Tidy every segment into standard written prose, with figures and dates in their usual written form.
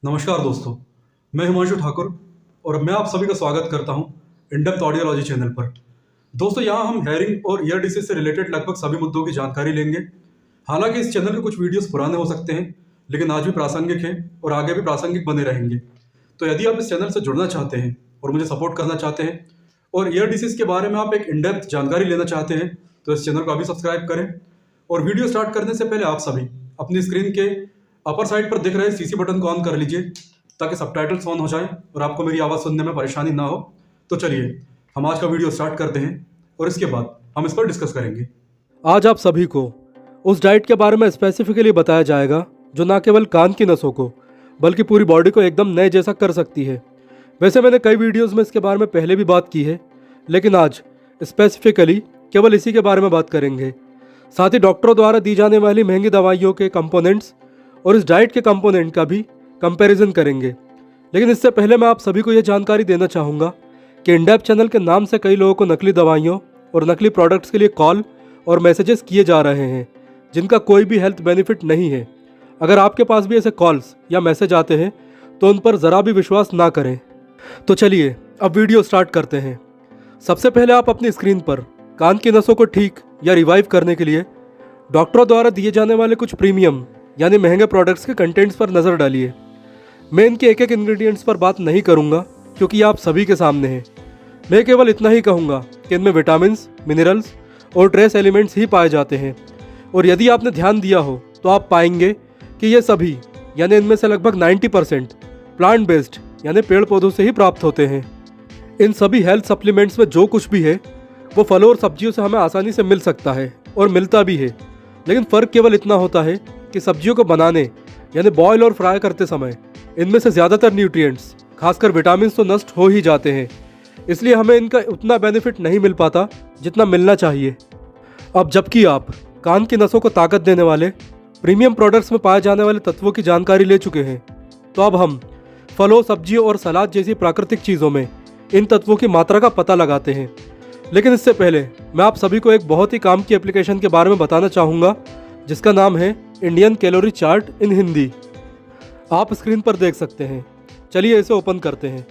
नमस्कार दोस्तों, मैं हिमांशु ठाकुर और मैं आप सभी का स्वागत करता हूं इन डेप्थ ऑडियोलॉजी चैनल पर। दोस्तों, यहां हम हेयरिंग और ईयर डिसीज से रिलेटेड लगभग सभी मुद्दों की जानकारी लेंगे। हालांकि इस चैनल के कुछ वीडियोस पुराने हो सकते हैं, लेकिन आज भी प्रासंगिक हैं और आगे भी प्रासंगिक बने रहेंगे। तो यदि आप इस चैनल से जुड़ना चाहते हैं और मुझे सपोर्ट करना चाहते हैं और ईयर डिसीज के बारे में आप एक इन डेप्थ जानकारी लेना चाहते हैं, तो इस चैनल को अभी सब्सक्राइब करें। और वीडियो स्टार्ट करने से पहले आप सभी अपनी स्क्रीन के अपर साइड पर दिख रहे सीसी बटन को ऑन कर लीजिए, ताकि सबटाइटल्स ऑन हो जाए और आपको मेरी आवाज़ सुनने में परेशानी ना हो। तो चलिए हम आज का वीडियो स्टार्ट करते हैं और इसके बाद हम इस पर डिस्कस करेंगे। आज आप सभी को उस डाइट के बारे में स्पेसिफिकली बताया जाएगा जो न केवल कान की नसों को बल्कि पूरी बॉडी को एकदम नए जैसा कर सकती है। वैसे मैंने कई वीडियोस में इसके बारे में पहले भी बात की है, लेकिन आज स्पेसिफिकली केवल इसी के बारे में बात करेंगे। साथ ही डॉक्टरों द्वारा दी जाने वाली महंगी दवाइयों के कंपोनेंट्स और इस डाइट के कंपोनेंट का भी कंपैरिजन करेंगे। लेकिन इससे पहले मैं आप सभी को यह जानकारी देना चाहूँगा कि इंडेप्थ चैनल के नाम से कई लोगों को नकली दवाइयों और नकली प्रोडक्ट्स के लिए कॉल और मैसेजेस किए जा रहे हैं, जिनका कोई भी हेल्थ बेनिफिट नहीं है। अगर आपके पास भी ऐसे कॉल्स या मैसेज आते हैं तो उन पर ज़रा भी विश्वास ना करें। तो चलिए अब वीडियो स्टार्ट करते हैं। सबसे पहले आप अपनी स्क्रीन पर कान की नसों को ठीक या रिवाइव करने के लिए डॉक्टरों द्वारा दिए जाने वाले कुछ प्रीमियम यानी महंगे प्रोडक्ट्स के कंटेंट्स पर नज़र डालिए। मैं इनके एक एक इंग्रेडिएंट्स पर बात नहीं करूंगा, क्योंकि ये आप सभी के सामने हैं। मैं केवल इतना ही कहूंगा कि इनमें विटामिन्स, मिनरल्स और ट्रेस एलिमेंट्स ही पाए जाते हैं। और यदि आपने ध्यान दिया हो तो आप पाएंगे कि ये सभी यानी इनमें से लगभग 90% प्लांट बेस्ड यानी पेड़ पौधों से ही प्राप्त होते हैं। इन सभी हेल्थ सप्लीमेंट्स में जो कुछ भी है वो फलों और सब्जियों से हमें आसानी से मिल सकता है और मिलता भी है। लेकिन फ़र्क केवल इतना होता है कि सब्जियों को बनाने यानी बॉयल और फ्राई करते समय इनमें से ज़्यादातर न्यूट्रिएंट्स खासकर विटामिन तो नष्ट हो ही जाते हैं, इसलिए हमें इनका उतना बेनिफिट नहीं मिल पाता जितना मिलना चाहिए। अब जबकि आप कान की नसों को ताकत देने वाले प्रीमियम प्रोडक्ट्स में पाए जाने वाले तत्वों की जानकारी ले चुके हैं, तो अब हम फलों, सब्जियों और सलाद जैसी प्राकृतिक चीज़ों में इन तत्वों की मात्रा का पता लगाते हैं। लेकिन इससे पहले मैं आप सभी को एक बहुत ही काम की एप्लीकेशन के बारे में बताना चाहूँगा, जिसका नाम है इंडियन कैलोरी चार्ट इन हिंदी। आप स्क्रीन पर देख सकते हैं। चलिए इसे ओपन करते हैं।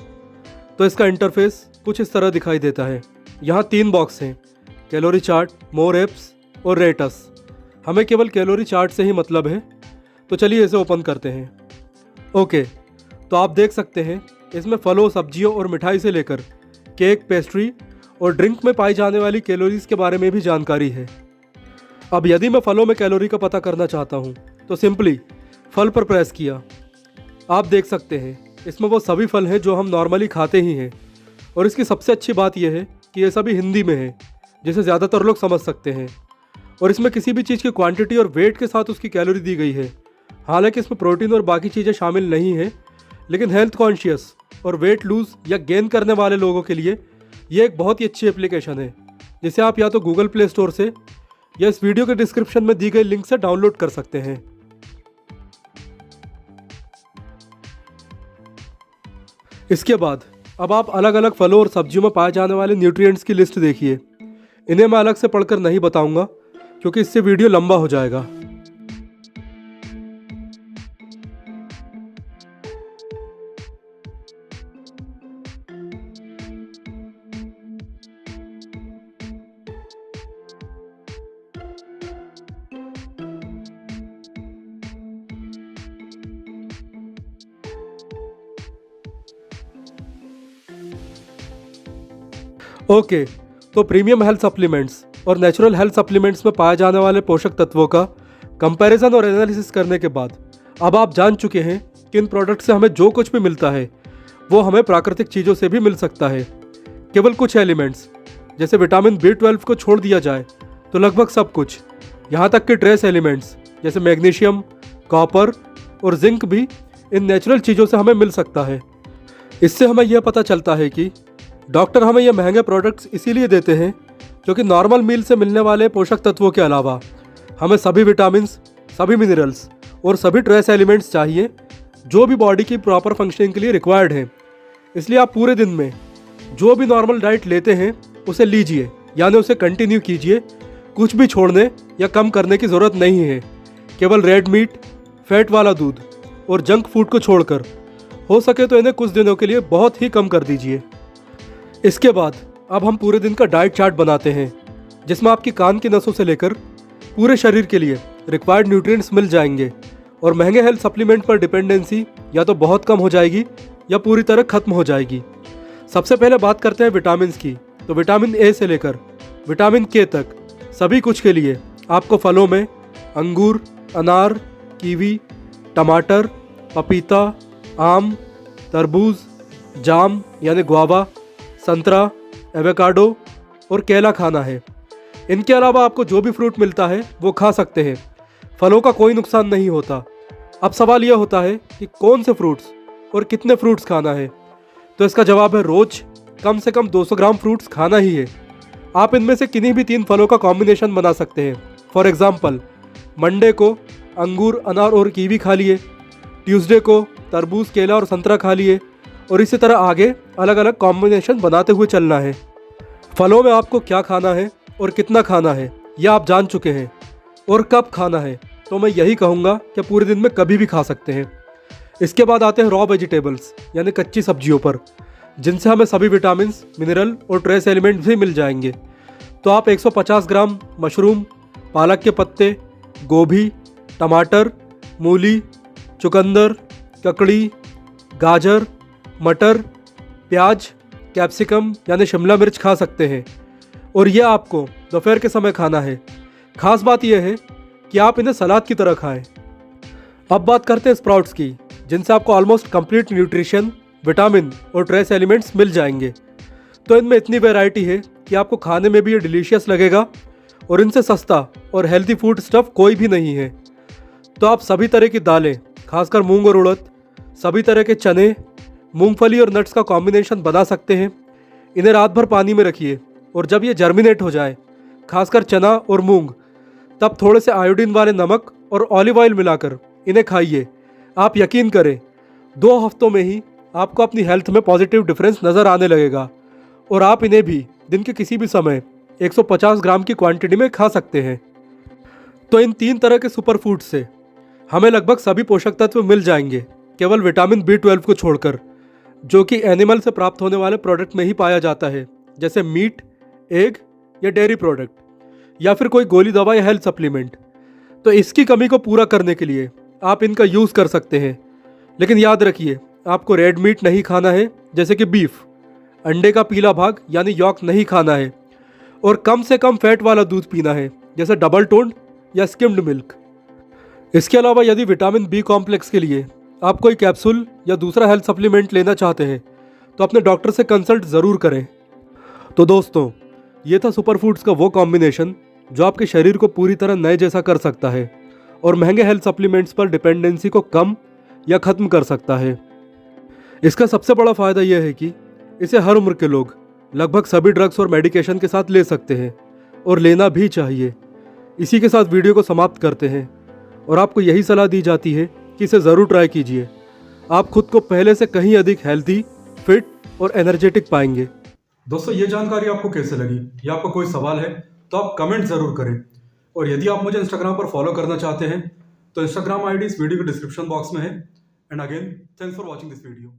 तो इसका इंटरफेस कुछ इस तरह दिखाई देता है। यहाँ 3 बॉक्स हैं, कैलोरी चार्ट, मोर एप्स और रेटस। हमें केवल कैलोरी चार्ट से ही मतलब है, तो चलिए इसे ओपन करते हैं। ओके, तो आप देख सकते हैं इसमें फलों, सब्जियों और मिठाई से लेकर केक, पेस्ट्री और ड्रिंक में पाई जाने वाली कैलोरीज के बारे में भी जानकारी है। अब यदि मैं फलों में कैलोरी का पता करना चाहता हूँ तो सिंपली फल पर प्रेस किया। आप देख सकते हैं इसमें वो सभी फल हैं जो हम नॉर्मली खाते ही हैं। और इसकी सबसे अच्छी बात यह है कि ये सभी हिंदी में है, जिसे ज़्यादातर लोग समझ सकते हैं। और इसमें किसी भी चीज़ की क्वांटिटी और वेट के साथ उसकी कैलोरी दी गई है। हालांकि इसमें प्रोटीन और बाकी चीज़ें शामिल नहीं हैं, लेकिन हेल्थ कॉन्शियस और वेट लूज़ या गेन करने वाले लोगों के लिए ये एक बहुत ही अच्छी एप्लीकेशन है, जिसे आप या तो गूगल प्ले स्टोर से या इस वीडियो के डिस्क्रिप्शन में दी गई लिंक से डाउनलोड कर सकते हैं। इसके बाद अब आप अलग अलग फलों और सब्जियों में पाए जाने वाले न्यूट्रिएंट्स की लिस्ट देखिए। इन्हें मैं अलग से पढ़कर नहीं बताऊंगा, क्योंकि इससे वीडियो लंबा हो जाएगा। ओके, तो प्रीमियम हेल्थ सप्लीमेंट्स और नेचुरल हेल्थ सप्लीमेंट्स में पाए जाने वाले पोषक तत्वों का कंपैरिजन और एनालिसिस करने के बाद अब आप जान चुके हैं कि इन प्रोडक्ट से हमें जो कुछ भी मिलता है वो हमें प्राकृतिक चीज़ों से भी मिल सकता है। केवल कुछ एलिमेंट्स जैसे विटामिन B12 को छोड़ दिया जाए तो लगभग सब कुछ, यहाँ तक कि ट्रेस एलिमेंट्स जैसे मैग्नीशियम, कॉपर और जिंक भी इन नेचुरल चीज़ों से हमें मिल सकता है। इससे हमें यह पता चलता है कि डॉक्टर हमें ये महंगे प्रोडक्ट्स इसीलिए देते हैं क्योंकि नॉर्मल मील से मिलने वाले पोषक तत्वों के अलावा हमें सभी विटामिन्स, सभी मिनरल्स और सभी ट्रेस एलिमेंट्स चाहिए, जो भी बॉडी की प्रॉपर फंक्शनिंग के लिए रिक्वायर्ड हैं। इसलिए आप पूरे दिन में जो भी नॉर्मल डाइट लेते हैं उसे लीजिए, यानी उसे कंटिन्यू कीजिए। कुछ भी छोड़ने या कम करने की ज़रूरत नहीं है। केवल रेड मीट, फैट वाला दूध और जंक फूड को छोड़कर हो सके तो इन्हें कुछ दिनों के लिए बहुत ही कम कर दीजिए। इसके बाद अब हम पूरे दिन का डाइट चार्ट बनाते हैं, जिसमें आपकी कान की नसों से लेकर पूरे शरीर के लिए रिक्वायर्ड न्यूट्रिएंट्स मिल जाएंगे और महंगे हेल्थ सप्लीमेंट पर डिपेंडेंसी या तो बहुत कम हो जाएगी या पूरी तरह खत्म हो जाएगी। सबसे पहले बात करते हैं विटामिन्स की। तो विटामिन ए से लेकर विटामिन के तक सभी कुछ के लिए आपको फलों में अंगूर, अनार, कीवी, टमाटर, पपीता, आम, तरबूज, जाम यानी गुआवा, संतरा, एवोकाडो और केला खाना है। इनके अलावा आपको जो भी फ्रूट मिलता है वो खा सकते हैं। फलों का कोई नुकसान नहीं होता। अब सवाल यह होता है कि कौन से फ्रूट्स और कितने फ्रूट्स खाना है। तो इसका जवाब है रोज कम से कम 200 ग्राम फ्रूट्स खाना ही है। आप इनमें से किन्हीं भी 3 फलों का कॉम्बिनेशन बना सकते हैं। फॉर एग्जाम्पल, मंडे को अंगूर, अनार और कीवी खा लिए, ट्यूसडे को तरबूज, केला और संतरा खा लिए और इसी तरह आगे अलग अलग कॉम्बिनेशन बनाते हुए चलना है। फलों में आपको क्या खाना है और कितना खाना है यह आप जान चुके हैं, और कब खाना है तो मैं यही कहूँगा कि पूरे दिन में कभी भी खा सकते हैं। इसके बाद आते हैं रॉ वेजिटेबल्स यानी कच्ची सब्जियों पर, जिनसे हमें सभी विटामिन्स, मिनरल और ट्रेस एलिमेंट्स भी मिल जाएंगे। तो आप 150 ग्राम मशरूम, पालक के पत्ते, गोभी, टमाटर, मूली, चुकंदर, ककड़ी, गाजर, मटर, प्याज, कैप्सिकम यानी शिमला मिर्च खा सकते हैं और यह आपको दोपहर के समय खाना है। खास बात यह है कि आप इन्हें सलाद की तरह खाएं। अब बात करते हैं स्प्राउट्स की, जिनसे आपको ऑलमोस्ट कंप्लीट न्यूट्रिशन, विटामिन और ट्रेस एलिमेंट्स मिल जाएंगे। तो इनमें इतनी वैरायटी है कि आपको खाने में भी ये डिलीशियस लगेगा और इनसे सस्ता और हेल्दी फूड स्टफ कोई भी नहीं है। तो आप सभी तरह की दालें, खासकर मूंग और उड़द, सभी तरह के चने, मूंगफली और नट्स का कॉम्बिनेशन बना सकते हैं। इन्हें रात भर पानी में रखिए और जब ये जर्मिनेट हो जाए, खासकर चना और मूंग, तब थोड़े से आयोडीन वाले नमक और ऑलिव ऑयल मिलाकर इन्हें खाइए। आप यकीन करें, 2 हफ्तों में ही आपको अपनी हेल्थ में पॉजिटिव डिफरेंस नज़र आने लगेगा और आप इन्हें भी दिन के किसी भी समय 150 ग्राम की क्वांटिटी में खा सकते हैं। तो इन 3 तरह के सुपर फूड से हमें लगभग सभी पोषक तत्व मिल जाएंगे, केवल विटामिन B12 को छोड़कर, जो कि एनिमल से प्राप्त होने वाले प्रोडक्ट में ही पाया जाता है, जैसे मीट, एग या डेयरी प्रोडक्ट या फिर कोई गोली दवा या हेल्थ सप्लीमेंट। तो इसकी कमी को पूरा करने के लिए आप इनका यूज़ कर सकते हैं। लेकिन याद रखिए, आपको रेड मीट नहीं खाना है, जैसे कि बीफ, अंडे का पीला भाग यानी यॉक नहीं खाना है और कम से कम फैट वाला दूध पीना है, जैसे डबल टोन्ड या स्किम्ड मिल्क। इसके अलावा यदि विटामिन B कॉम्प्लेक्स के लिए आप कोई कैप्सूल या दूसरा हेल्थ सप्लीमेंट लेना चाहते हैं तो अपने डॉक्टर से कंसल्ट ज़रूर करें। तो दोस्तों, ये था सुपर फूड्स का वो कॉम्बिनेशन जो आपके शरीर को पूरी तरह नए जैसा कर सकता है और महंगे हेल्थ सप्लीमेंट्स पर डिपेंडेंसी को कम या ख़त्म कर सकता है। इसका सबसे बड़ा फ़ायदा यह है कि इसे हर उम्र के लोग लगभग सभी ड्रग्स और मेडिकेशन के साथ ले सकते हैं और लेना भी चाहिए। इसी के साथ वीडियो को समाप्त करते हैं और आपको यही सलाह दी जाती है कि इसे ज़रूर ट्राई कीजिए। आप खुद को पहले से कहीं अधिक हेल्दी, फिट और एनर्जेटिक पाएंगे। दोस्तों, ये जानकारी आपको कैसे लगी या आपका कोई सवाल है तो आप कमेंट ज़रूर करें। और यदि आप मुझे इंस्टाग्राम पर फॉलो करना चाहते हैं तो इंस्टाग्राम आईडी इस वीडियो के डिस्क्रिप्शन बॉक्स में है। And again, thanks for watching this video.